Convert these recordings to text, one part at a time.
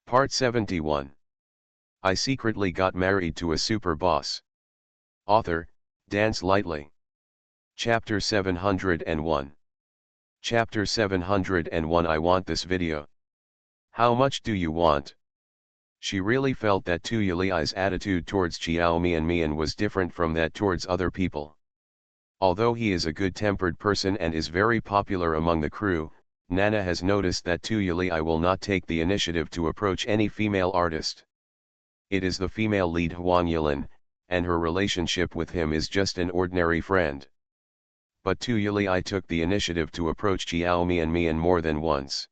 Part 71. I secretly got married to a super boss. Author, Dance Lightly. Chapter 701. Chapter 701. I want this video. How much do you want? She really felt that Tu Yuli's attitude towards Xiao Mian was different from that towards other people. Although he is a good-tempered person and is very popular among the crew, Nana has noticed that Tu Yuli will not take the initiative to approach any female artist. It is the female lead Huang Yulin, and her relationship with him is just an ordinary friend. But Tu Yuli took the initiative to approach Xiao Mian more than once.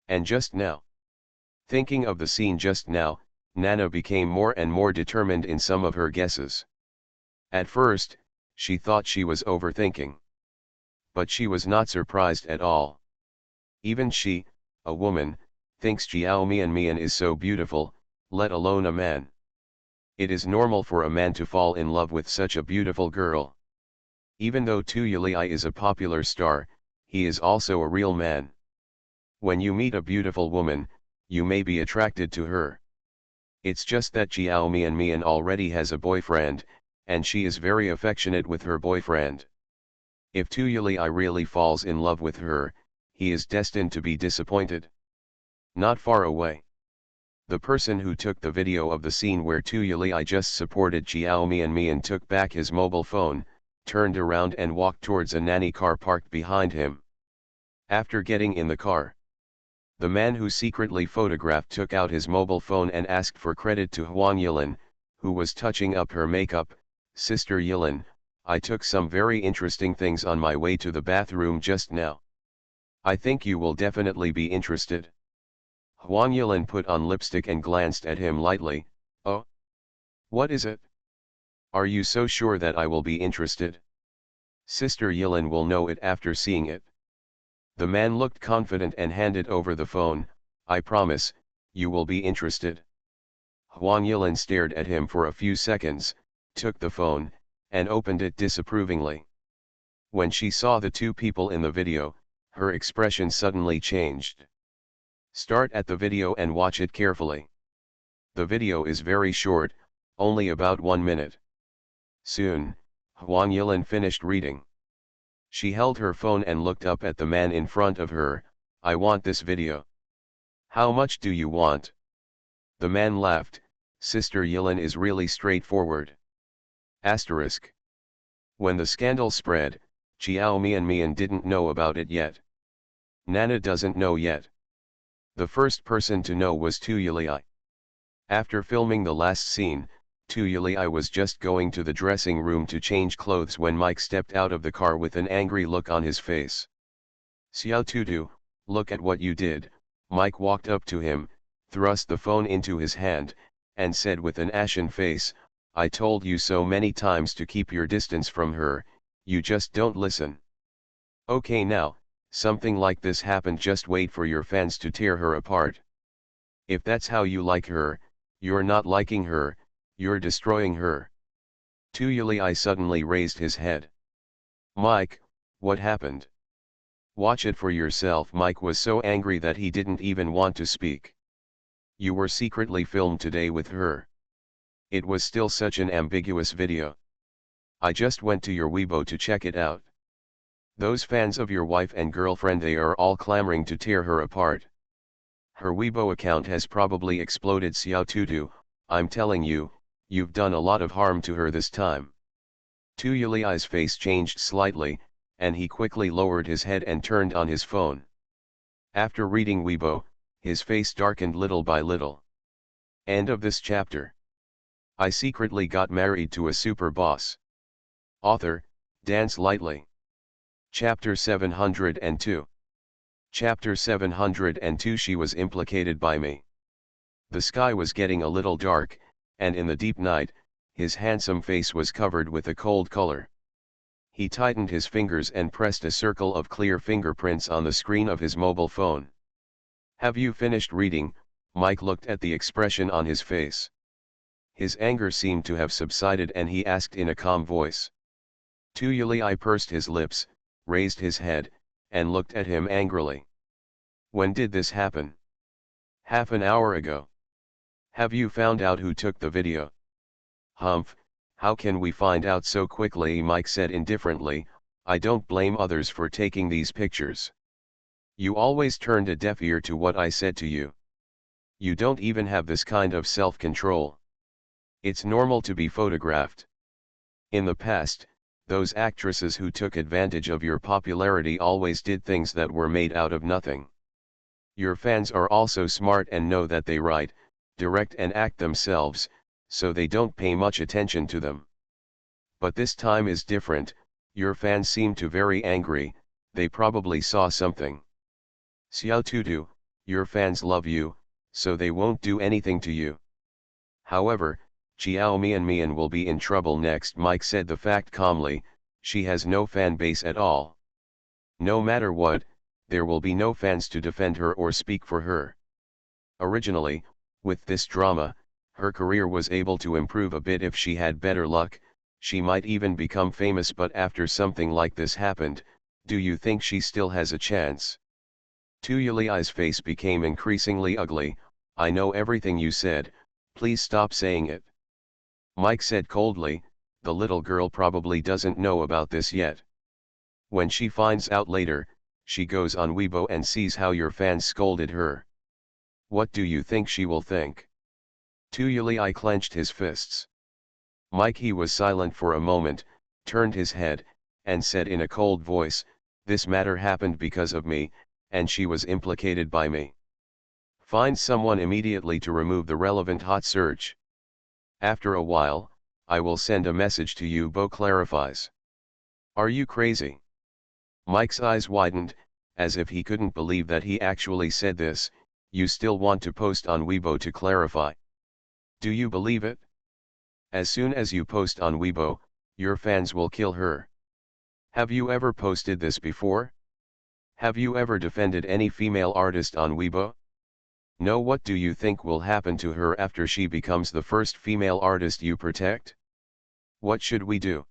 And just now, thinking of the scene just now, Nana became more and more determined in some of her guesses. At first, she thought she was overthinking. But she was not surprised at all. Even she, a woman, thinks Xiao Mian is so beautiful, let alone a man. It is normal for a man to fall in love with such a beautiful girl. Even though Tu Yuli is a popular star, he is also a real man. When you meet a beautiful woman, you may be attracted to her. It's just that Xiao Mian already has a boyfriend, and she is very affectionate with her boyfriend. If Tu Yuli really falls in love with her, he is destined to be disappointed. Not far away, the person who took the video of the scene where Tu Yuli just supported Xiao Mian took back his mobile phone, turned around and walked towards a nanny car parked behind him. After getting in the car, the man who secretly photographed took out his mobile phone and asked for credit to Huang Yulin, who was touching up her makeup. Sister Yulin, I took some very interesting things on my way to the bathroom just now. I think you will definitely be interested. Huang Yulin put on lipstick and glanced at him lightly. Oh? What is it? Are you so sure that I will be interested? Sister Yulin will know it after seeing it. The man looked confident and handed over the phone. I promise, you will be interested. Huang Yulin stared at him for a few seconds, took the phone, and opened it disapprovingly. When she saw the two people in the video, her expression suddenly changed. Start at the video and watch it carefully. The video is very short, only about 1 minute. Soon, Huang Yulin finished reading. She held her phone and looked up at the man in front of her. I want this video. How much do you want? The man laughed. Sister Yulin is really straightforward. Asterisk. When the scandal spread, Xiao Mian didn't know about it yet. Nana doesn't know yet. The first person to know was Tu Yuli. After filming the last scene, Tu Yuli was just going to the dressing room to change clothes when Mike stepped out of the car with an angry look on his face. Xiao Tudu, look at what you did. Mike walked up to him, thrust the phone into his hand, and said with an ashen face, I told you so many times to keep your distance from her, you just don't listen. Okay now, something like this happened, just wait for your fans to tear her apart. If that's how you like her, you're not liking her, you're destroying her. Tu Yuli suddenly raised his head. Mike, what happened? Watch it for yourself. Mike was so angry that he didn't even want to speak. You were secretly filmed today with her. It was still such an ambiguous video. I just went to your Weibo to check it out. Those fans of your wife and girlfriend, they are all clamoring to tear her apart. Her Weibo account has probably exploded. Xiao Tudu, I'm telling you, you've done a lot of harm to her this time. Tu Yuli's face changed slightly, and he quickly lowered his head and turned on his phone. After reading Weibo, his face darkened little by little. End of this chapter. I secretly got married to a super boss. Author, Dance Lightly. Chapter 702. Chapter 702. She was implicated by me. The sky was getting a little dark, and in the deep night, his handsome face was covered with a cold color. He tightened his fingers and pressed a circle of clear fingerprints on the screen of his mobile phone. Have you finished reading? Mike looked at the expression on his face. His anger seemed to have subsided and he asked in a calm voice. Tu Yuli pursed his lips, raised his head, and looked at him angrily. When did this happen? Half an hour ago. Have you found out who took the video? Humph, how can we find out so quickly? Mike said indifferently. I don't blame others for taking these pictures. You always turned a deaf ear to what I said to you. You don't even have this kind of self-control. It's normal to be photographed. In the past, those actresses who took advantage of your popularity always did things that were made out of nothing. Your fans are also smart and know that they write, direct and act themselves, so they don't pay much attention to them. But this time is different. Your fans seem to very angry. They probably saw something. Xiao Tutu, your fans love you, so they won't do anything to you. However, Chiao Mian will be in trouble next. Mike said the fact calmly. She has no fan base at all. No matter what, there will be no fans to defend her or speak for her. Originally, with this drama, her career was able to improve a bit if she had better luck. She might even become famous, but after something like this happened, do you think she still has a chance? Tu Yuli's face became increasingly ugly. I know everything you said, please stop saying it. Mike said coldly, the little girl probably doesn't know about this yet. When she finds out later, she goes on Weibo and sees how your fans scolded her. What do you think she will think? Tu Yuli clenched his fists. Mike, he was silent for a moment, turned his head, and said in a cold voice, this matter happened because of me, and she was implicated by me. Find someone immediately to remove the relevant hot search. After a while, I will send a message to you. Bo clarifies. Are you crazy? Mike's eyes widened, as if he couldn't believe that he actually said this. You still want to post on Weibo to clarify? Do you believe it? As soon as you post on Weibo, your fans will kill her. Have you ever posted this before? Have you ever defended any female artist on Weibo? No. What do you think will happen to her after she becomes the first female artist you protect? What should we do?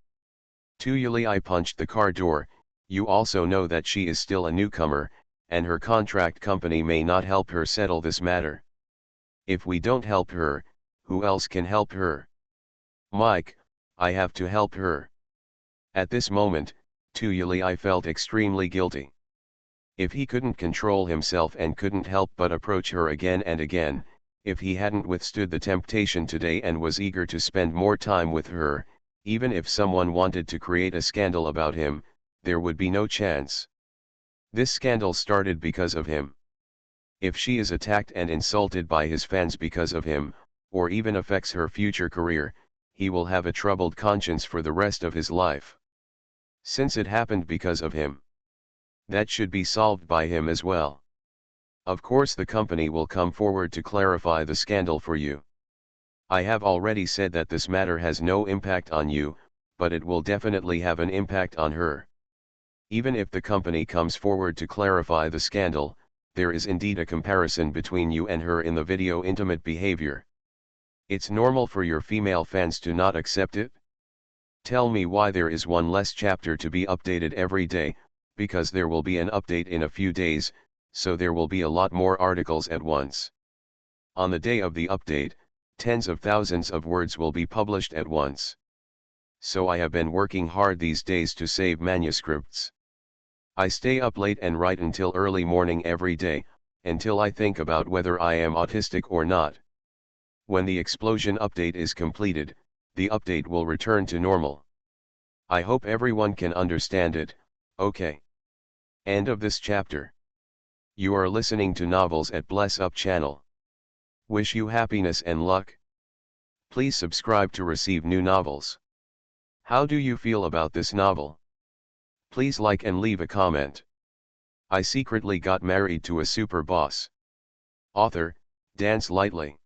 Tu Yuli punched the car door. You also know that she is still a newcomer, and her contract company may not help her settle this matter. If we don't help her, who else can help her? Mike, I have to help her. At this moment, Tu Yuli felt extremely guilty. If he couldn't control himself and couldn't help but approach her again and again, if he hadn't withstood the temptation today and was eager to spend more time with her, even if someone wanted to create a scandal about him, there would be no chance. This scandal started because of him. If she is attacked and insulted by his fans because of him, or even affects her future career, he will have a troubled conscience for the rest of his life. Since it happened because of him, that should be solved by him as well. Of course the company will come forward to clarify the scandal for you. I have already said that this matter has no impact on you, but it will definitely have an impact on her. Even if the company comes forward to clarify the scandal, there is indeed a comparison between you and her in the video intimate behavior. It's normal for your female fans to not accept it. Tell me why there is one less chapter to be updated every day, because there will be an update in a few days, so there will be a lot more articles at once. On the day of the update, tens of thousands of words will be published at once. So I have been working hard these days to save manuscripts. I stay up late and write until early morning every day, until I think about whether I am autistic or not. When the explosion update is completed, the update will return to normal. I hope everyone can understand it, okay? End of this chapter. You are listening to Novels at Bless Up channel. Wish you happiness and luck. Please subscribe to receive new novels. How do you feel about this novel? Please like and leave a comment. I secretly got married to a super boss. Author, Dance Lightly.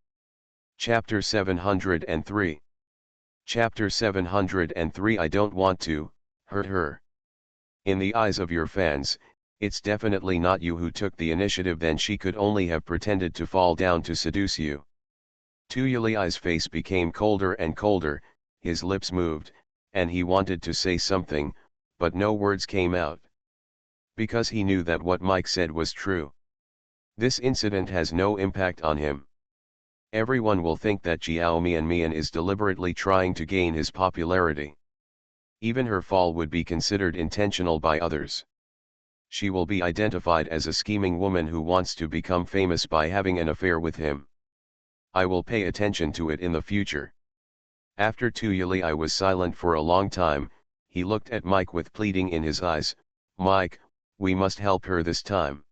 Chapter 703. Chapter 703. I don't want to hurt her. In the eyes of your fans, it's definitely not you who took the initiative. Then she could only have pretended to fall down to seduce you. Tu Yuli's face became colder and colder, his lips moved, and he wanted to say something, but no words came out. Because he knew that what Mike said was true. This incident has no impact on him. Everyone will think that Jiao Mian is deliberately trying to gain his popularity. Even her fall would be considered intentional by others. She will be identified as a scheming woman who wants to become famous by having an affair with him. I will pay attention to it in the future. After Tu Yuli was silent for a long time. He looked at Mike with pleading in his eyes. Mike, we must help her this time.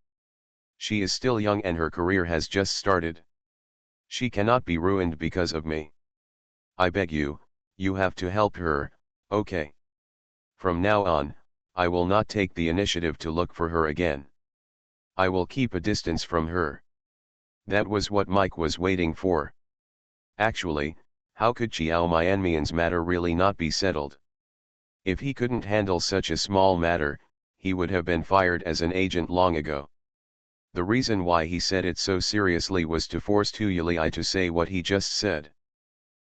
She is still young and her career has just started. She cannot be ruined because of me. I beg you, you have to help her, okay? From now on, I will not take the initiative to look for her again. I will keep a distance from her. That was what Mike was waiting for. Actually, how could Chiao Mianmian's matter really not be settled? If he couldn't handle such a small matter, he would have been fired as an agent long ago. The reason why he said it so seriously was to force Tu Yuli to say what he just said.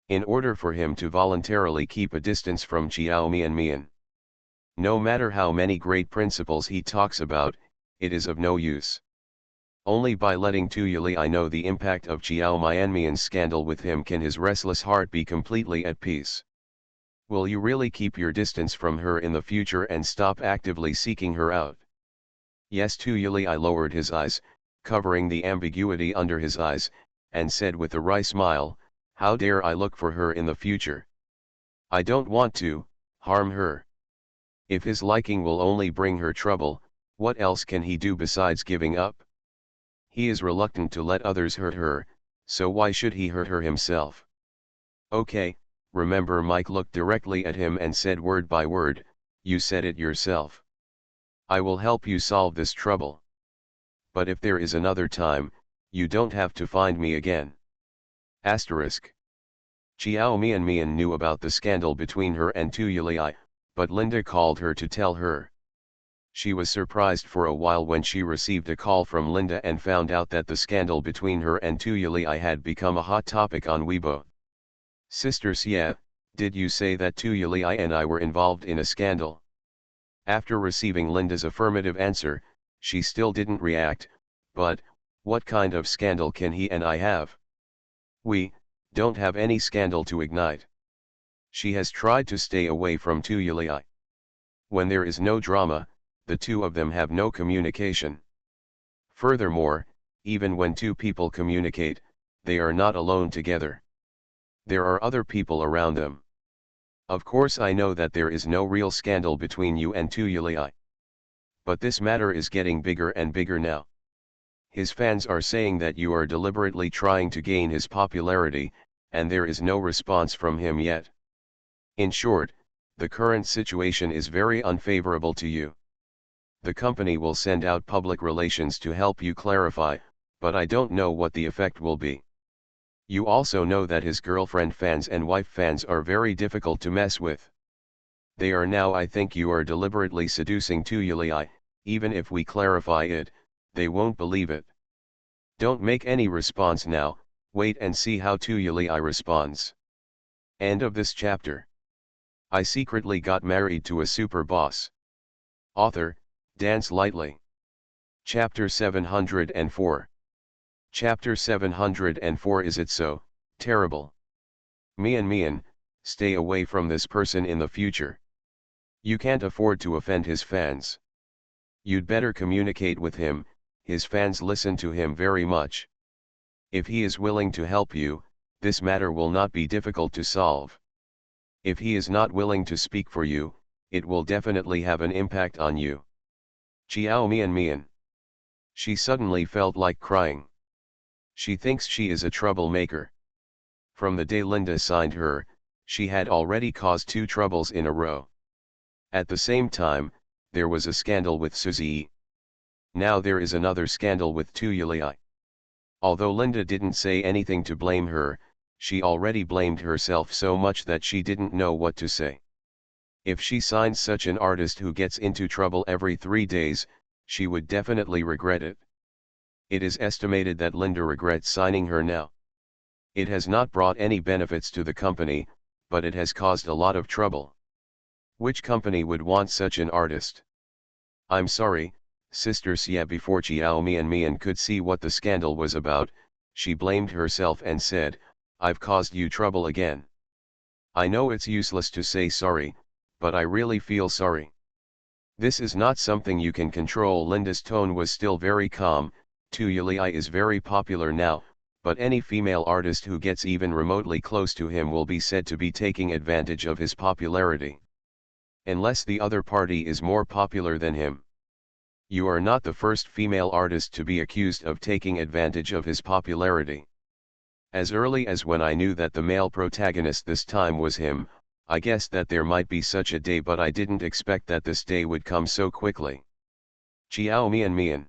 In order for him to voluntarily keep a distance from Chiao Mian. No matter how many great principles he talks about, it is of no use. Only by letting Tu Yuli know the impact of Chiao Mianmian's scandal with him can his restless heart be completely at peace. Will you really keep your distance from her in the future and stop actively seeking her out? Yes. Tu Yuli lowered his eyes, covering the ambiguity under his eyes, and said with a wry smile, how dare I look for her in the future? I don't want to harm her. If his liking will only bring her trouble, what else can he do besides giving up? He is reluctant to let others hurt her, so why should he hurt her himself? Okay, remember, Mike looked directly at him and said word by word, you said it yourself. I will help you solve this trouble. But if there is another time, you don't have to find me again. Asterisk. Chiao Mian knew about the scandal between her and Tu Yuli, but Linda called her to tell her. She was surprised for a while when she received a call from Linda and found out that the scandal between her and Tu Yuli had become a hot topic on Weibo. Sister Xie, did you say that Tu Yuli and I were involved in a scandal? After receiving Linda's affirmative answer, she still didn't react, but, what kind of scandal can he and I have? We don't have any scandal to ignite. She has tried to stay away from Tu Yuli. When there is no drama, the two of them have no communication. Furthermore, even when two people communicate, they are not alone together. There are other people around them. Of course I know that there is no real scandal between you and Tu Yuli. But this matter is getting bigger and bigger now. His fans are saying that you are deliberately trying to gain his popularity, and there is no response from him yet. In short, the current situation is very unfavorable to you. The company will send out public relations to help you clarify, but I don't know what the effect will be. You also know that his girlfriend fans and wife fans are very difficult to mess with. They are now. I think you are deliberately seducing Tu Yuli. Even if we clarify it, they won't believe it. Don't make any response now, wait and see how Tu Yuli responds. End of this chapter. I secretly got married to a super boss. Author, Dance Lightly. Chapter 704. Chapter 704. Is it so terrible? Mian, stay away from this person in the future. You can't afford to offend his fans. You'd better communicate with him, his fans listen to him very much. If he is willing to help you, this matter will not be difficult to solve. If he is not willing to speak for you, it will definitely have an impact on you. Chiao Mian. She suddenly felt like crying. She thinks she is a troublemaker. From the day Linda signed her, she had already caused 2 troubles in a row. At the same time, there was a scandal with Suzy. Now there is another scandal with Tu Yuli. Although Linda didn't say anything to blame her, she already blamed herself so much that she didn't know what to say. If she signs such an artist who gets into trouble every 3 days, she would definitely regret it. It is estimated that Linda regrets signing her now. It has not brought any benefits to the company, but it has caused a lot of trouble. Which company would want such an artist? I'm sorry, Sister Xie. Before Xiao Mian could see what the scandal was about, she blamed herself and said, "I've caused you trouble again. I know it's useless to say sorry, but I really feel sorry. This is not something you can control." Linda's tone was still very calm. Tu Yulai is very popular now, but any female artist who gets even remotely close to him will be said to be taking advantage of his popularity. Unless the other party is more popular than him. You are not the first female artist to be accused of taking advantage of his popularity. As early as when I knew that the male protagonist this time was him, I guessed that there might be such a day, but I didn't expect that this day would come so quickly. Xiao Mian.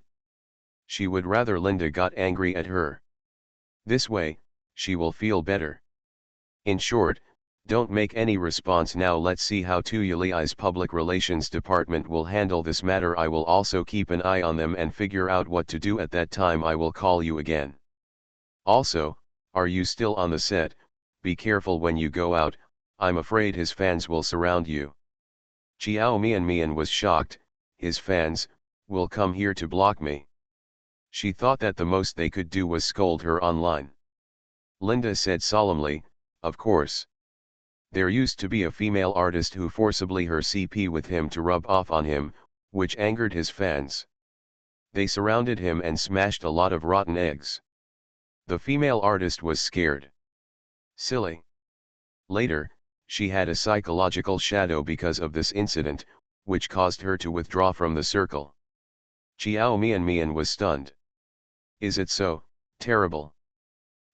She would rather Linda got angry at her. This way, she will feel better. In short, don't make any response now. Let's see how Tu Yuli's public relations department will handle this matter. I will also keep an eye on them and figure out what to do. At that time I will call you again. Also, are you still on the set? Be careful when you go out, I'm afraid his fans will surround you. Xiao Mian was shocked. His fans will come here to block me. She thought that the most they could do was scold her online. Linda said solemnly, "Of course. There used to be a female artist who forcibly her CP with him to rub off on him, which angered his fans. They surrounded him and smashed a lot of rotten eggs. The female artist was scared. Silly. Later, she had a psychological shadow because of this incident, which caused her to withdraw from the circle." Xiao Mian was stunned. "Is it so terrible?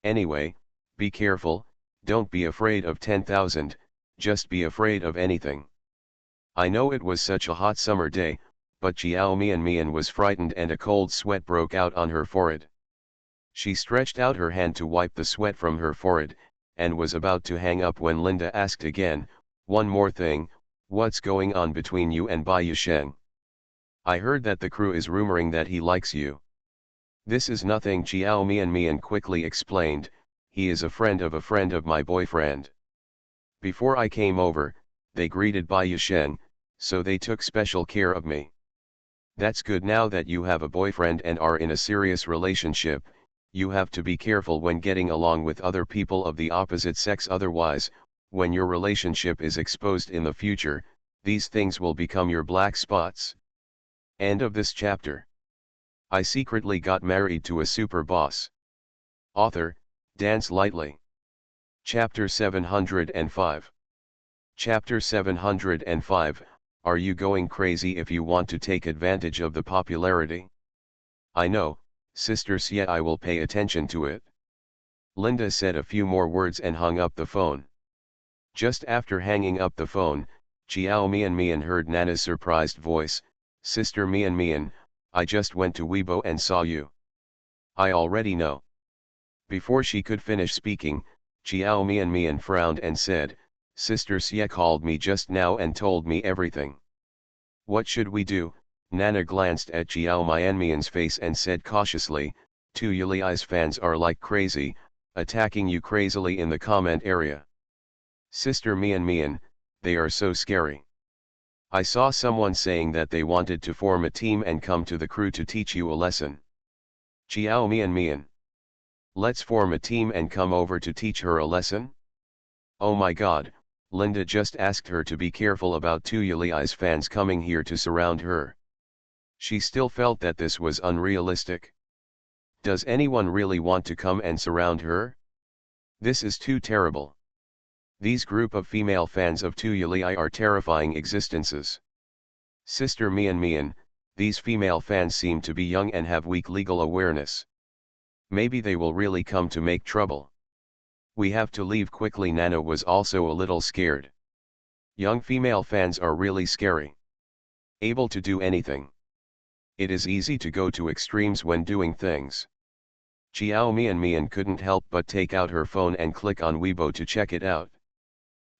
Anyway, be careful, don't be afraid of 10,000, just be afraid of anything." I know it was such a hot summer day, but Xiao Mian was frightened and a cold sweat broke out on her forehead. She stretched out her hand to wipe the sweat from her forehead, and was about to hang up when Linda asked again, "One more thing, what's going on between you and Bai Yusheng? I heard that the crew is rumoring that he likes you." "This is nothing," Xiao Mian quickly explained, "he is a friend of my boyfriend. Before I came over, they greeted Bai Yusheng, so they took special care of me. That's good. Now that you have a boyfriend and are in a serious relationship, you have to be careful when getting along with other people of the opposite sex, otherwise, when your relationship is exposed in the future, these things will become your black spots." End of this chapter. I secretly got married to a super boss. Author, Dance Lightly. Chapter 705. Chapter 705, Are you going crazy if you want to take advantage of the popularity? I know, Sister Xie, I will pay attention to it. Linda said a few more words and hung up the phone. Just after hanging up the phone, Xiao Mian heard Nana's surprised voice, "Sister Mian, I just went to Weibo and saw you." "I already know." Before she could finish speaking, Xiao Mian frowned and said, "Sister Xie called me just now and told me everything." "What should we do?" Nana glanced at Xiao Mian's face and said cautiously, "Tu Yuli's fans are like crazy, attacking you crazily in the comment area. Sister Mian, they are so scary. I saw someone saying that they wanted to form a team and come to the crew to teach you a lesson." "Xiao Mian. Let's form a team and come over to teach her a lesson?" "Oh my god," Linda just asked her to be careful about Tu Yuli's fans coming here to surround her. She still felt that this was unrealistic. Does anyone really want to come and surround her? This is too terrible. These group of female fans of Tu Yuli are terrifying existences. Sister Mian, these female fans seem to be young and have weak legal awareness. Maybe they will really come to make trouble. We have to leave quickly." Nana was also a little scared. Young female fans are really scary. Able to do anything. It is easy to go to extremes when doing things. Xiao Mian couldn't help but take out her phone and click on Weibo to check it out.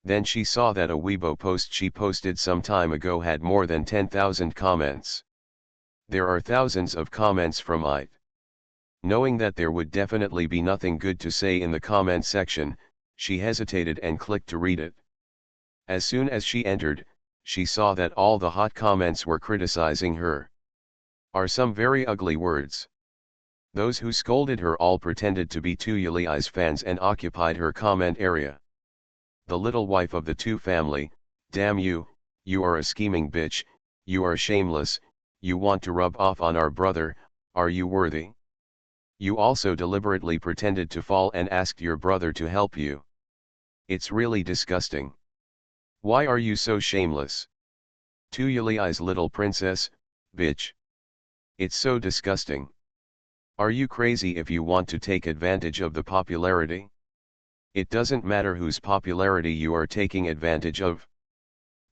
Then she saw that a Weibo post she posted some time ago had more than 10,000 comments. There are thousands of comments from it. Knowing that there would definitely be nothing good to say in the comment section, she hesitated and clicked to read it. As soon as she entered, she saw that all the hot comments were criticizing her. are some very ugly words. Those who scolded her all pretended to be Tu Yuli's fans and occupied her comment area. The little wife of the Tu family, damn you, you are a scheming bitch, you are shameless, you want to rub off on our brother, are you worthy? You also deliberately pretended to fall and asked your brother to help you. It's really disgusting. Why are you so shameless? Tu Yuli's little princess, bitch. It's so disgusting. Are you crazy if you want to take advantage of the popularity? It doesn't matter whose popularity you are taking advantage of.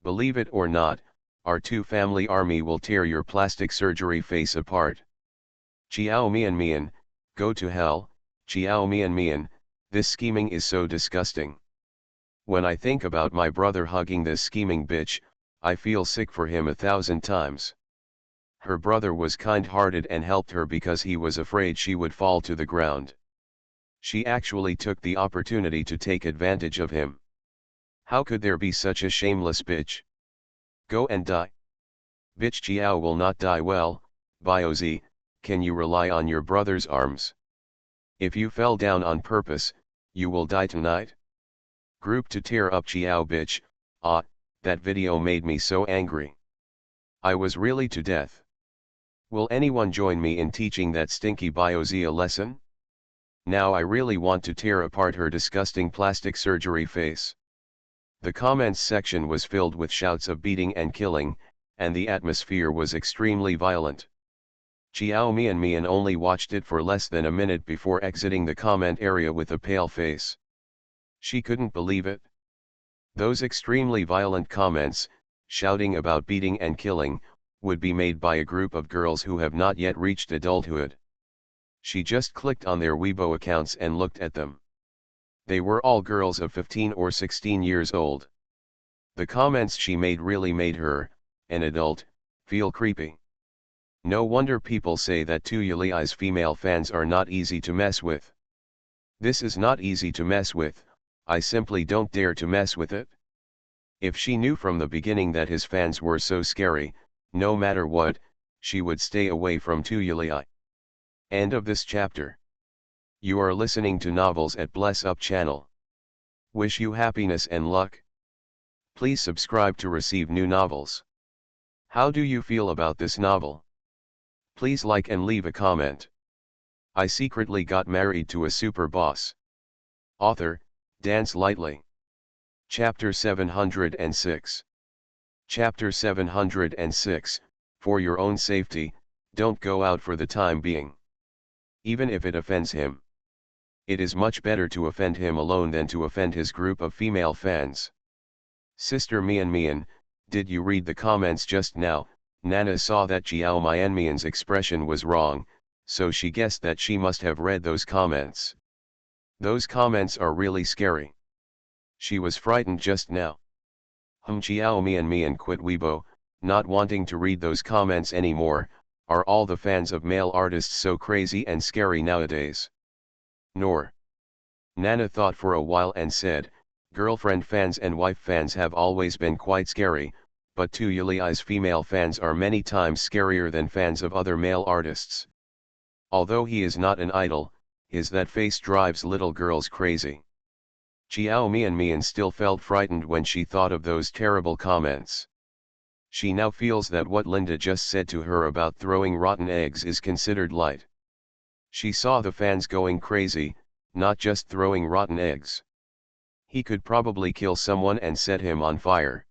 Believe it or not, our Tu family army will tear your plastic surgery face apart. Chiao Mian Mian, go to hell, Chiao Mian Mian, this scheming is so disgusting. When I think about my brother hugging this scheming bitch, I feel sick for him 1,000 times. Her brother was kind-hearted and helped her because he was afraid she would fall to the ground. She actually took the opportunity to take advantage of him. How could there be such a shameless bitch? Go and die. Bitch Chiao will not die well, Biozi, can you rely on your brother's arms? If you fell down on purpose, you will die tonight. Group to tear up Chiao bitch, that video made me so angry. I was really to death. Will anyone join me in teaching that stinky Biozi a lesson? Now I really want to tear apart her disgusting plastic surgery face. The comments section was filled with shouts of beating and killing, and the atmosphere was extremely violent. Chiao Mian Mian only watched it for less than a minute before exiting the comment area with a pale face. She couldn't believe it. Those extremely violent comments, shouting about beating and killing, would be made by a group of girls who have not yet reached adulthood. She just clicked on their Weibo accounts and looked at them. They were all girls of 15 or 16 years old. The comments she made really made her, an adult, feel creepy. No wonder people say that Tu Yuli's female fans are not easy to mess with. This is not easy to mess with, I simply don't dare to mess with it. If she knew from the beginning that his fans were so scary, no matter what, she would stay away from Tu Yuli. End of this chapter. You are listening to Novels at Bless Up channel. Wish you happiness and luck. Please subscribe to receive new novels. How do you feel about this novel? Please like and leave a comment. I secretly got married to a super boss. Author, Dance Lightly. Chapter 706. Chapter 706, for your own safety, don't go out for the time being. Even if it offends him. It is much better to offend him alone than to offend his group of female fans. Sister Mian Mian, did you read the comments just now? Nana saw that Jiao Mian Mian's expression was wrong, so she guessed that she must have read those comments. Those comments are really scary. She was frightened just now. Jiao Mian Mian quit Weibo, not wanting to read those comments anymore. Are all the fans of male artists so crazy and scary nowadays? Nor. Nana thought for a while and said, girlfriend fans and wife fans have always been quite scary, but Tu Yuli's female fans are many times scarier than fans of other male artists. Although he is not an idol, his that face drives little girls crazy. Chiao Mian Mian still felt frightened when she thought of those terrible comments. She now feels that what Linda just said to her about throwing rotten eggs is considered light. She saw the fans going crazy, not just throwing rotten eggs. He could probably kill someone and set him on fire.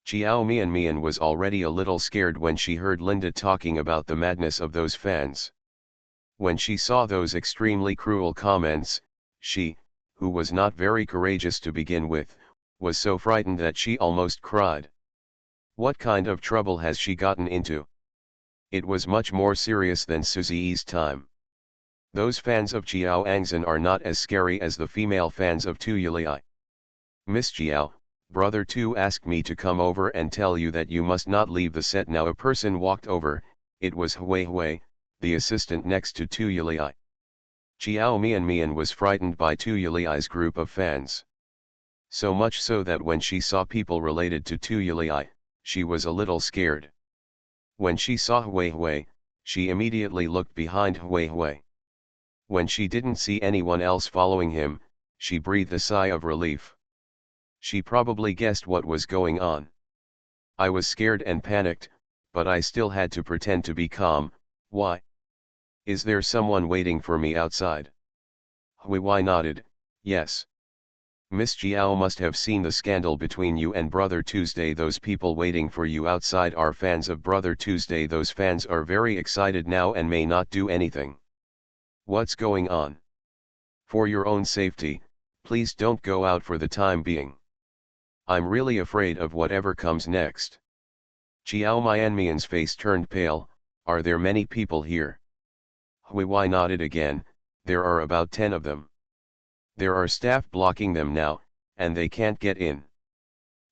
Chiao Mian Mian was already a little scared when she heard Linda talking about the madness of those fans. When she saw those extremely cruel comments, she, who was not very courageous to begin with, was so frightened that she almost cried. What kind of trouble has she gotten into? It was much more serious than Suzi's time. Those fans of Jiao Angzan are not as scary as the female fans of Tu Yuli. Miss Jiao, brother Tu asked me to come over and tell you that you must not leave the set now. A person walked over, it was Hui Hui, the assistant next to Tu Yuli. Chiao Mian Mian was frightened by Tu Yuli's group of fans. So much so that when she saw people related to Tu Yuli, she was a little scared. When she saw Hui Hui, She immediately looked behind Hui Hui. When she didn't see anyone else following him, she breathed a sigh of relief. She probably guessed what was going on. I was scared and panicked, but I still had to pretend to be calm. Why? Is there someone waiting for me outside? Hui Hui nodded, yes. Miss Jiao must have seen the scandal between you and Brother Tuesday. Those people waiting for you outside are fans of Brother Tuesday. Those fans are very excited now and may not do anything. What's going on? For your own safety, please don't go out for the time being. I'm really afraid of whatever comes next. Chiao Mianmian's face turned pale. Are there many people here? Hui Hui nodded again. There are about 10 of them. There are staff blocking them now, and they can't get in.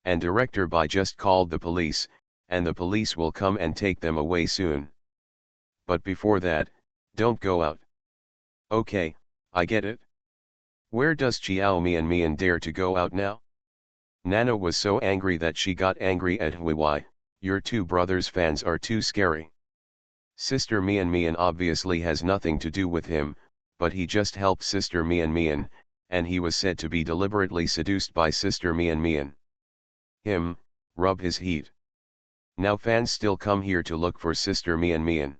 And Director Bai just called the police, and the police will come and take them away soon. But before that, don't go out. Okay, I get it. Where does Chiao Mian dare to go out now? Nana was so angry that she got angry at Hui Hui. Your two brothers' fans are too scary. Sister Mian obviously has nothing to do with him, but he just helped Sister Mian, and he was said to be deliberately seduced by Sister Mian. Him, rub his heat. Now fans still come here to look for Sister Mian.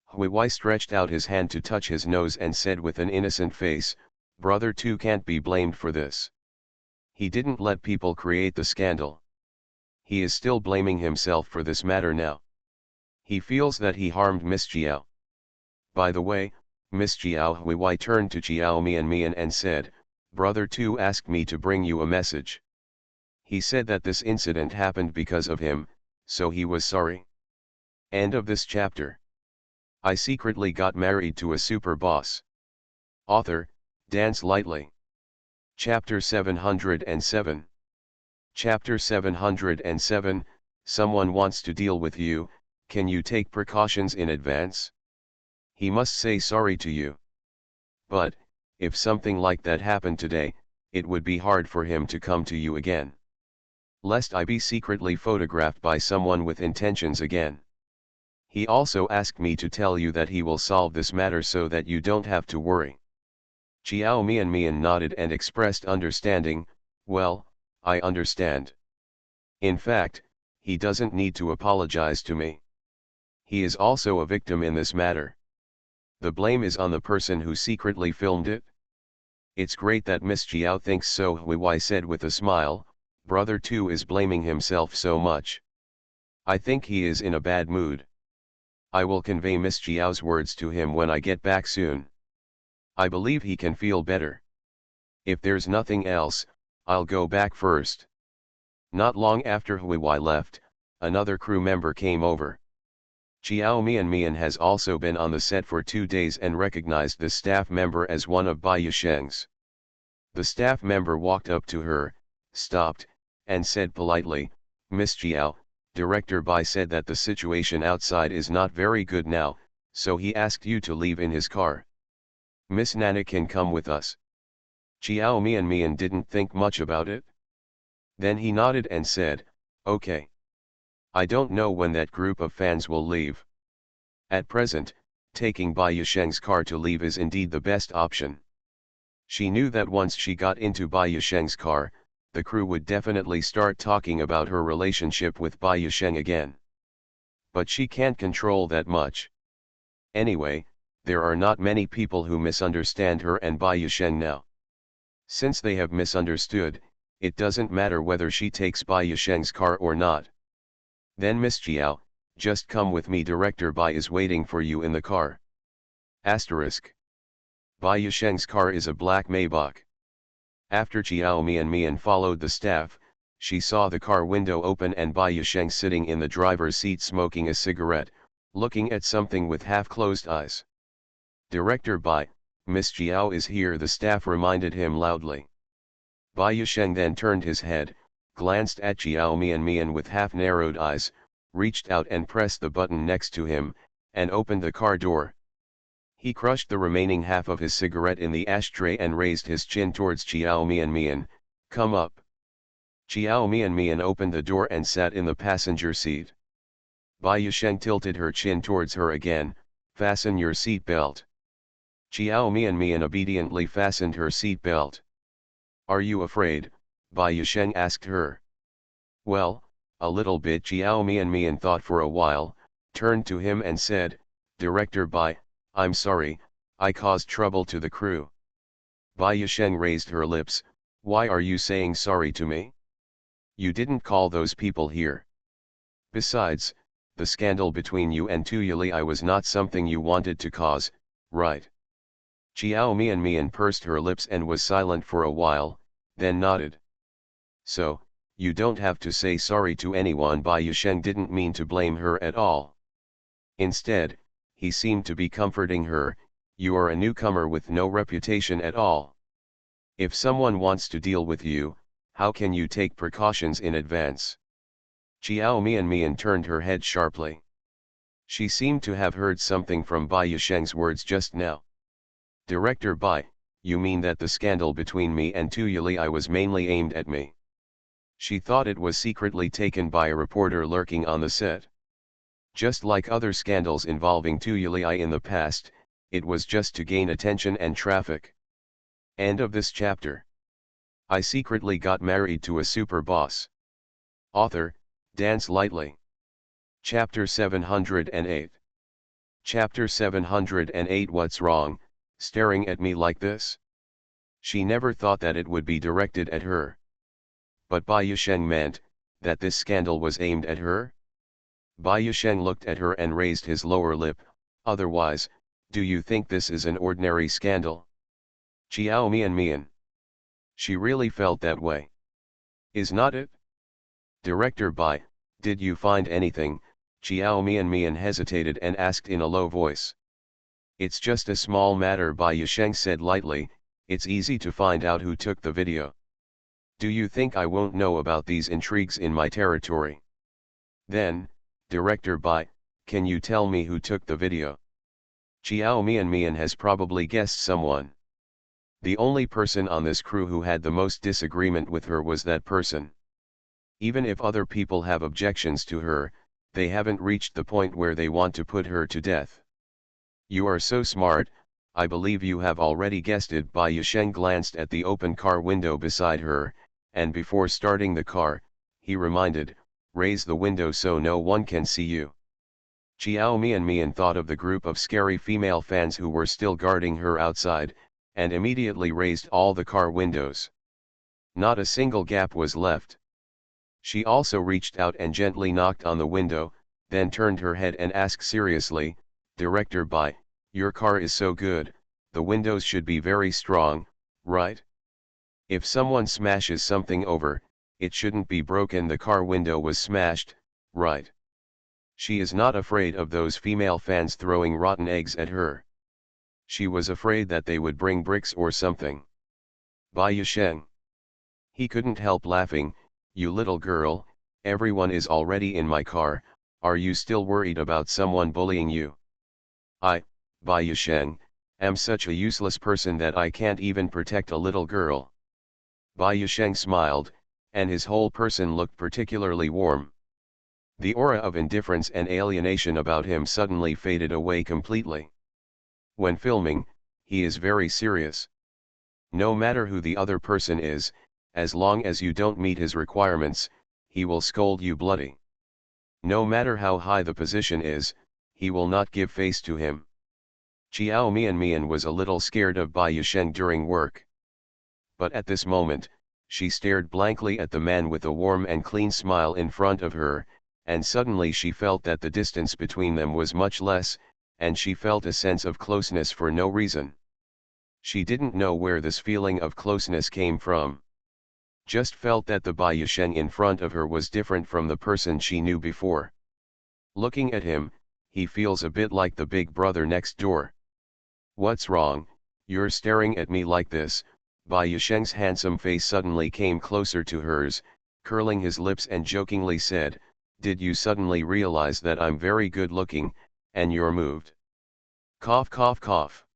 Hui Hui stretched out his hand to touch his nose and said with an innocent face, Brother Tu can't be blamed for this. He didn't let people create the scandal. He is still blaming himself for this matter now. He feels that he harmed Miss Jiao. By the way, Miss Jiao. Hui Hui turned to Chiao Mian and said, Brother Tu asked me to bring you a message. He said that this incident happened because of him, so he was sorry. End of this chapter. I secretly got married to a super boss. Author, Dance Lightly. Chapter 707. Chapter 707, Someone wants to deal with you, can you take precautions in advance? He must say sorry to you. But, if something like that happened today, it would be hard for him to come to you again. Lest I be secretly photographed by someone with intentions again. He also asked me to tell you that he will solve this matter so that you don't have to worry. Chiao Mian nodded and expressed understanding. Well, I understand. In fact, he doesn't need to apologize to me. He is also a victim in this matter. The blame is on the person who secretly filmed it. It's great that Miss Jiao thinks so, Hui Hui said with a smile. Brother Tu is blaming himself so much. I think he is in a bad mood. I will convey Miss Jiao's words to him when I get back soon. I believe he can feel better. If there's nothing else, I'll go back first. Not long after Hui Hui left, another crew member came over. Chiao Mian has also been on the set for 2 days and recognized this staff member as one of Bai Yusheng's. The staff member walked up to her, stopped, and said politely, Miss Jiao, Director Bai said that the situation outside is not very good now, so he asked you to leave in his car. Miss Nana can come with us. Chiao Mian didn't think much about it. Then he nodded and said, okay. I don't know when that group of fans will leave. At present, taking Bai Yusheng's car to leave is indeed the best option. She knew that once she got into Bai Yusheng's car, the crew would definitely start talking about her relationship with Bai Yusheng again. But she can't control that much. Anyway, there are not many people who misunderstand her and Bai Yusheng now. Since they have misunderstood, it doesn't matter whether she takes Bai Yusheng's car or not. Then Miss Jiao, just come with me, Director Bai is waiting for you in the car. Asterisk. Bai Yusheng's car is a black Maybach. After Chiao Mian followed the staff, she saw the car window open and Bai Yusheng sitting in the driver's seat smoking a cigarette, looking at something with half-closed eyes. Director Bai, Miss Jiao is here, the staff reminded him loudly. Bai Yusheng then turned his head, glanced at Chiao Mian with half-narrowed eyes, reached out and pressed the button next to him, and opened the car door. He crushed the remaining half of his cigarette in the ashtray and raised his chin towards Chiao Mian. Come up. Chiao Mian opened the door and sat in the passenger seat. Bai Yusheng tilted her chin towards her again. Fasten your seat belt. Xiao Mian obediently fastened her seat belt. Are you afraid? Bai Yusheng asked her. Well, a little bit. Xiao Mian thought for a while, turned to him and said, Director Bai, I'm sorry, I caused trouble to the crew. Bai Yusheng raised her lips. Why are you saying sorry to me? You didn't call those people here. Besides, the scandal between you and Tu Yuli was not something you wanted to cause, right? Xiao Mian pursed her lips and was silent for a while, then nodded. So, you don't have to say sorry to anyone. Bai Yusheng didn't mean to blame her at all. Instead, he seemed to be comforting her. You are a newcomer with no reputation at all. If someone wants to deal with you, how can you take precautions in advance? Xiao Mian turned her head sharply. She seemed to have heard something from Bai Yusheng's words just now. Director Bai, you mean that the scandal between me and Tu Yuli was mainly aimed at me? She thought it was secretly taken by a reporter lurking on the set. Just like other scandals involving Tu Yuli in the past, it was just to gain attention and traffic. End of this chapter. I secretly got married to a super boss. Author, Dance Lightly. Chapter 708. Chapter 708. What's wrong, staring at me like this? She never thought that it would be directed at her. But Bai Yusheng meant that this scandal was aimed at her? Bai Yusheng looked at her and raised his lower lip. Otherwise, do you think this is an ordinary scandal? Xiao Mian. She really felt that way. Is not it? Director Bai, did you find anything? Xiao Mian hesitated and asked in a low voice. It's just a small matter, Bai Yusheng said lightly. It's easy to find out who took the video. Do you think I won't know about these intrigues in my territory? Then, Director Bai, can you tell me who took the video? Xiao Mian has probably guessed someone. The only person on this crew who had the most disagreement with her was that person. Even if other people have objections to her, they haven't reached the point where they want to put her to death. You are so smart, I believe you have already guessed it. Bai Yusheng glanced at the open car window beside her, and before starting the car, he reminded, raise the window so no one can see you. Xiao Mian thought of the group of scary female fans who were still guarding her outside, and immediately raised all the car windows. Not a single gap was left. She also reached out and gently knocked on the window, then turned her head and asked seriously, Director Bai, your car is so good, the windows should be very strong, right? If someone smashes something over, it shouldn't be broken. The car window was smashed, right? She is not afraid of those female fans throwing rotten eggs at her. She was afraid that they would bring bricks or something. Bai Yusheng. He couldn't help laughing. You little girl, everyone is already in my car, are you still worried about someone bullying you? I, Bai Yusheng, am such a useless person that I can't even protect a little girl. Bai Yusheng smiled, and his whole person looked particularly warm. The aura of indifference and alienation about him suddenly faded away completely. When filming, he is very serious. No matter who the other person is, as long as you don't meet his requirements, he will scold you bloody. No matter how high the position is, he will not give face to him. Xiao Mian was a little scared of Bai Yusheng during work. But at this moment, she stared blankly at the man with a warm and clean smile in front of her, and suddenly she felt that the distance between them was much less, and she felt a sense of closeness for no reason. She didn't know where this feeling of closeness came from. Just felt that the Bai Yusheng in front of her was different from the person she knew before. Looking at him, he feels a bit like the big brother next door. What's wrong, you're staring at me like this? Bai Yusheng's handsome face suddenly came closer to hers, curling his lips and jokingly said, did you suddenly realize that I'm very good looking, and you're moved? Cough cough cough.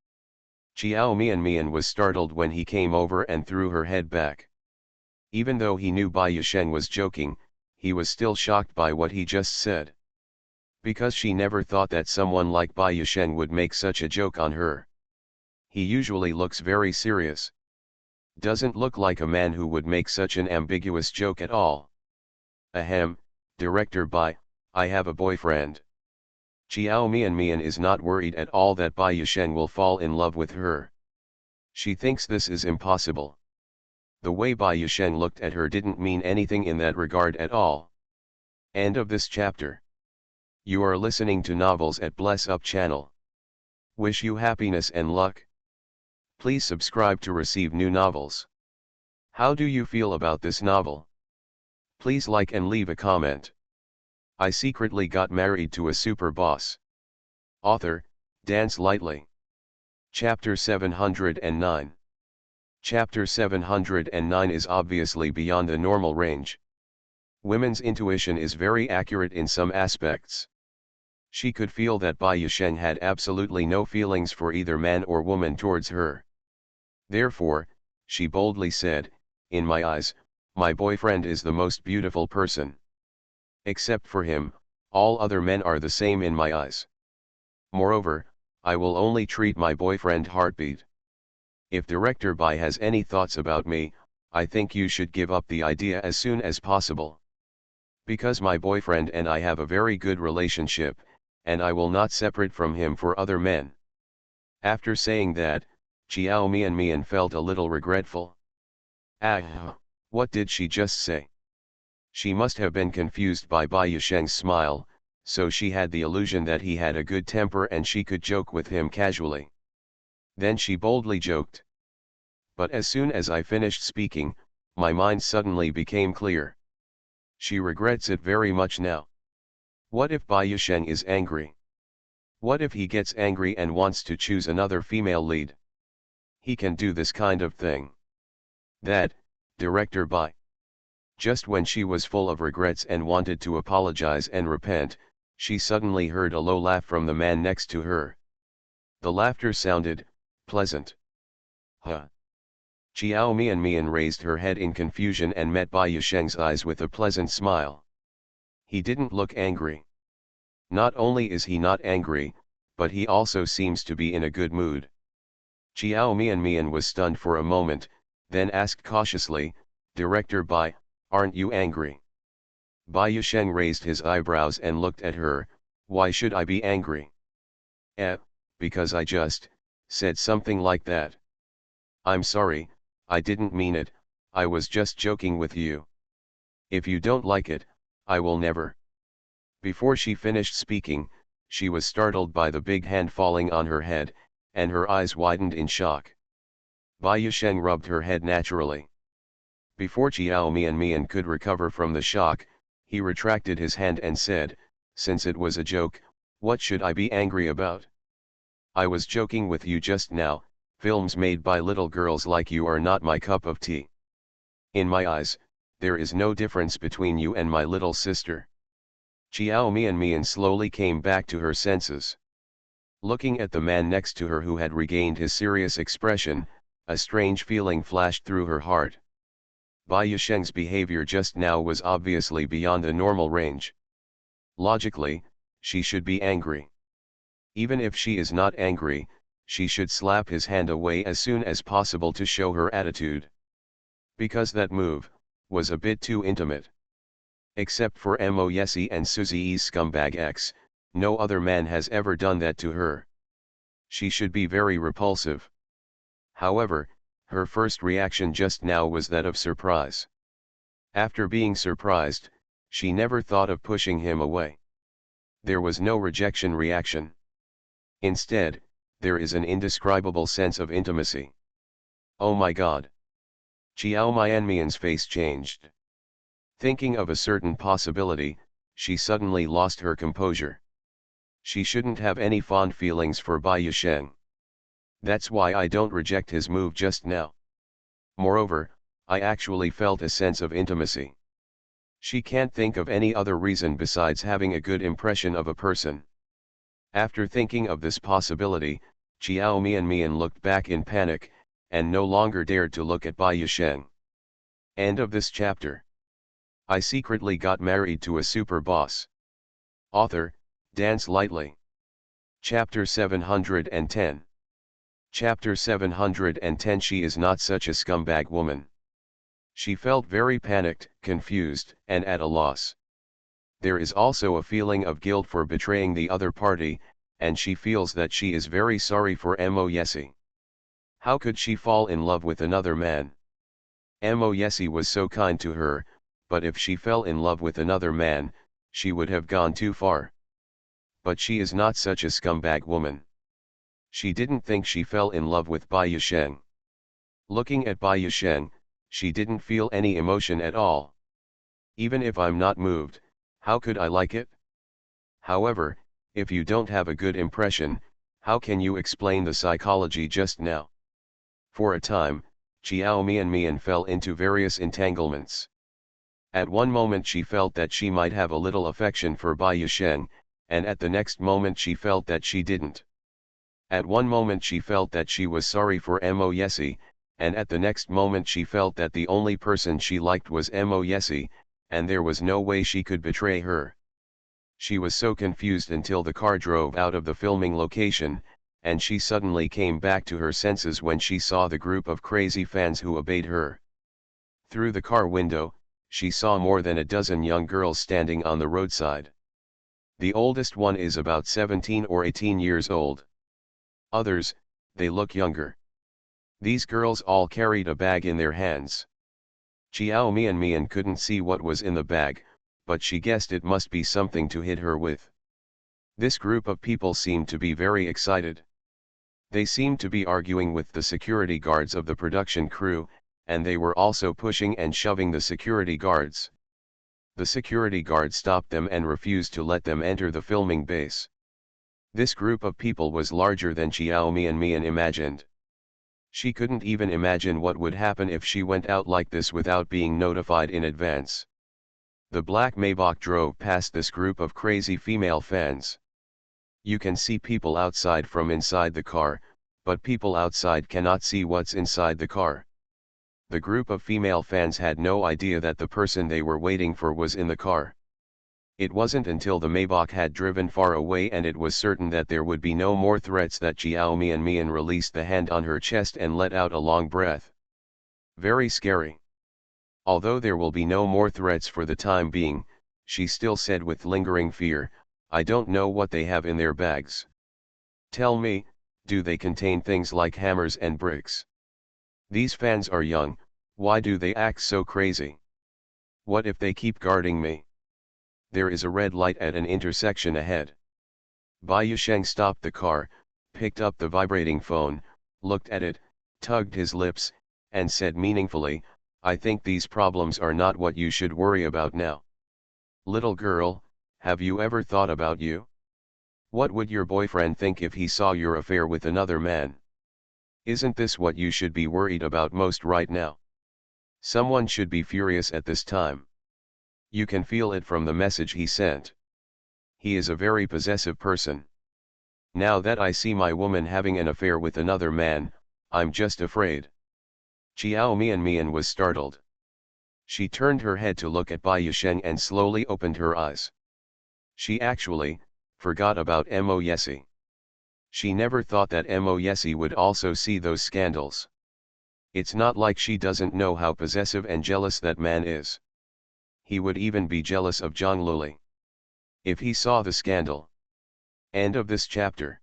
Xiao Mian was startled when he came over and threw her head back. Even though he knew Bai Yusheng was joking, he was still shocked by what he just said. because she never thought that someone like Bai Yusheng would make such a joke on her. He usually looks very serious. Doesn't look like a man who would make such an ambiguous joke at all. Ahem, Director Bai, I have a boyfriend. Qiao Mian is not worried at all that Bai Yusheng will fall in love with her. She thinks this is impossible. The way Bai Yusheng looked at her didn't mean anything in that regard at all. End of this chapter. You are listening to Novels at Bless Up channel. Wish you happiness and luck. Please subscribe to receive new novels. How do you feel about this novel? Please like and leave a comment. I secretly got married to a super boss. Author, Dance Lightly. Chapter 709. Chapter 709 is obviously beyond the normal range. Women's intuition is very accurate in some aspects. She could feel that Bai Yusheng had absolutely no feelings for either man or woman towards her. Therefore, she boldly said, "In my eyes, my boyfriend is the most beautiful person. Except for him, all other men are the same in my eyes. Moreover, I will only treat my boyfriend heartbeat. If Director Bai has any thoughts about me, I think you should give up the idea as soon as possible. Because my boyfriend and I have a very good relationship, and I will not separate from him for other men." After saying that, Qiao Mian felt a little regretful. What did she just say? She must have been confused by Bai Yusheng's smile, so she had the illusion that he had a good temper and she could joke with him casually. Then she boldly joked. "But as soon as I finished speaking, my mind suddenly became clear. She regrets it very much now. What if Bai Yusheng is angry? What if he gets angry and wants to choose another female lead? He can do this kind of thing." That, Director Bai. Just when she was full of regrets and wanted to apologize and repent, she suddenly heard a low laugh from the man next to her. The laughter sounded pleasant. Huh. Qiao Mian raised her head in confusion and met Bai Yusheng's eyes with a pleasant smile. He didn't look angry. Not only is he not angry, but he also seems to be in a good mood. Qiao Mian was stunned for a moment, then asked cautiously, "Director Bai, aren't you angry?" Bai Yusheng raised his eyebrows and looked at her. "Why should I be angry?" Because I just said something like that. I'm sorry, I didn't mean it, I was just joking with you. If you don't like it, I will never." Before she finished speaking, she was startled by the big hand falling on her head, and her eyes widened in shock. Bai Yusheng rubbed her head naturally. Before Qiao Mian could recover from the shock, he retracted his hand and said, "Since it was a joke, what should I be angry about? I was joking with you just now. Films made by little girls like you are not my cup of tea. In my eyes, there is no difference between you and my little sister." Qiao Mian slowly came back to her senses. Looking at the man next to her who had regained his serious expression, a strange feeling flashed through her heart. Bai Yusheng's behavior just now was obviously beyond the normal range. Logically, she should be angry. Even if she is not angry, she should slap his hand away as soon as possible to show her attitude. Because that move was a bit too intimate. Except for Mo Yesi and Suzi's scumbag ex, no other man has ever done that to her. She should be very repulsive. However, her first reaction just now was that of surprise. After being surprised, she never thought of pushing him away. There was no rejection reaction. Instead, there is an indescribable sense of intimacy. Oh my God! Qiao Mian's face changed. Thinking of a certain possibility, she suddenly lost her composure. She shouldn't have any fond feelings for Bai Yusheng. That's why I don't reject his move just now. Moreover, I actually felt a sense of intimacy. She can't think of any other reason besides having a good impression of a person. After thinking of this possibility, Qiao Mian looked back in panic, and no longer dared to look at Bai Yusheng. End of this chapter. I secretly got married to a super boss. Author, Dance lightly. Chapter 710. Chapter 710. She is not such a scumbag woman. She felt very panicked, confused, and at a loss. There is also a feeling of guilt for betraying the other party, and she feels that she is very sorry for Moyesi. How could she fall in love with another man? Moyesi was so kind to her, but if she fell in love with another man, she would have gone too far. But she is not such a scumbag woman. She didn't think she fell in love with Bai Yusheng. Looking at Bai Yusheng, she didn't feel any emotion at all. Even if I'm not moved, how could I like it? However, if you don't have a good impression, how can you explain the psychology just now? For a time, Xiao Mian fell into various entanglements. At one moment she felt that she might have a little affection for Bai Yusheng, and at the next moment she felt that she didn't. At one moment she felt that she was sorry for Moyesi, and at the next moment she felt that the only person she liked was Moyesi, and there was no way she could betray her. She was so confused until the car drove out of the filming location, and she suddenly came back to her senses when she saw the group of crazy fans who obeyed her. Through the car window, she saw more than a dozen young girls standing on the roadside. The oldest one is about 17 or 18 years old. Others, they look younger. These girls all carried a bag in their hands. Xiao Mian couldn't see what was in the bag, but she guessed it must be something to hit her with. This group of people seemed to be very excited. They seemed to be arguing with the security guards of the production crew, and they were also pushing and shoving the security guards. The security guard stopped them and refused to let them enter the filming base. This group of people was larger than Xiao Mian imagined. She couldn't even imagine what would happen if she went out like this without being notified in advance. The black Maybach drove past this group of crazy female fans. You can see people outside from inside the car, but people outside cannot see what's inside the car. The group of female fans had no idea that the person they were waiting for was in the car. It wasn't until the Maybach had driven far away and it was certain that there would be no more threats that Xiao Mian released the hand on her chest and let out a long breath. Very scary. Although there will be no more threats for the time being, she still said with lingering fear, I don't know what they have in their bags. Tell me, do they contain things like hammers and bricks? These fans are young, why do they act so crazy? What if they keep guarding me? There is a red light at an intersection ahead. Bai Yusheng stopped the car, picked up the vibrating phone, looked at it, tugged his lips, and said meaningfully, I think these problems are not what you should worry about now. Little girl, have you ever thought about you? What would your boyfriend think if he saw your affair with another man? Isn't this what you should be worried about most right now? Someone should be furious at this time. You can feel it from the message he sent. He is a very possessive person. Now that I see my woman having an affair with another man, I'm just afraid. Xiao Mian was startled. She turned her head to look at Bai Yusheng and slowly opened her eyes. She actually forgot about Moyesi. She never thought that Moyesi would also see those scandals. It's not like she doesn't know how possessive and jealous that man is. He would even be jealous of Zhang Luli if he saw the scandal. End of this chapter.